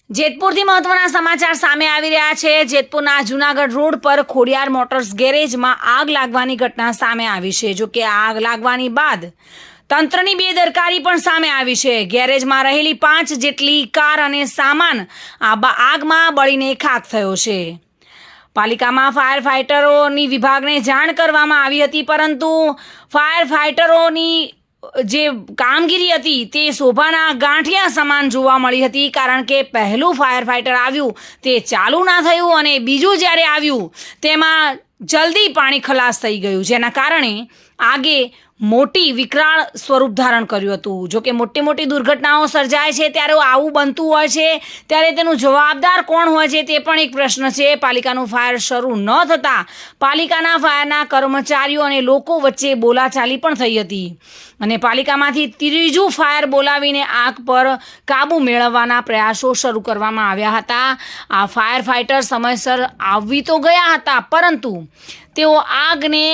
જેતપુરથી મહત્વના સમાચાર સામે આવી રહ્યા છે। જેતપુરના જૂનાગઢ રોડ પર ખોડિયાર મોટર્સ ગેરેજમાં આગ લાગવાની ઘટના સામે આવી છે। જો કે આગ લાગવાની બાદ તંત્રની બેદરકારી પણ સામે આવી છે। ગેરેજમાં રહેલી 5 જેટલી કાર અને સામાન આગમાં બળીને ખાખ થયો છે। પાલિકામાં ફાયર ફાઇટરોની વિભાગને જાણ કરવામાં આવી હતી, પરંતુ ફાયર ફાઇટરોની જે કામગીરી હતી તે શોભાના ગાંઠિયા સમાન જોવા મળી હતી, કારણ કે પહેલું ફાયર ફાઇટર આવ્યું તે ચાલુ ના થયું અને બીજું જ્યારે આવ્યું તેમાં જલ્દી પાણી ખલાસ થઈ ગયું, જેના કારણે આગે મોટી વિકરાળ સ્વરૂપ ધારણ કર્યું હતું। જો કે મોટી દુર્ઘટનાઓ સર્જાય છે ત્યારે આવું બનતું હોય છે, ત્યારે તેનું જવાબદાર કોણ હોય છે તે પણ એક પ્રશ્ન છે। પાલિકાનું ફાયર શરૂ ન થતાં પાલિકાના ફાયરના કર્મચારીઓ અને લોકો વચ્ચે બોલાચાલી પણ થઈ હતી અને પાલિકામાંથી ત્રીજું ફાયર બોલાવીને આગ પર કાબૂ મેળવવાના પ્રયાસો શરૂ કરવામાં આવ્યા હતા। આ ફાયર ફાઇટર સમયસર આવી તો ગયા હતા, પરંતુ તેઓ આગને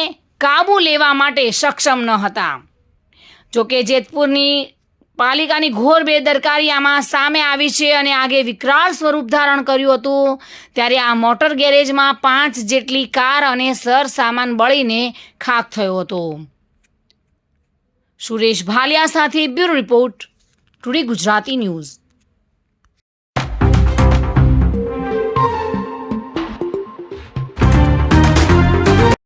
કાબૂ લેવા માટે સક્ષમ ન હતા। જોકે જેતપુરની પાલિકાની ઘોર બેદરકારી આમાં સામે આવી છે અને આગે વિકરાળ સ્વરૂપ ધારણ કર્યું હતું। ત્યારે આ મોટર ગેરેજમાં 5 જેટલી કાર અને સરસામાન બળીને ખાખ થયો હતો। સુરેશ ભાલિયા સાથે bureau report, today Gujarati news.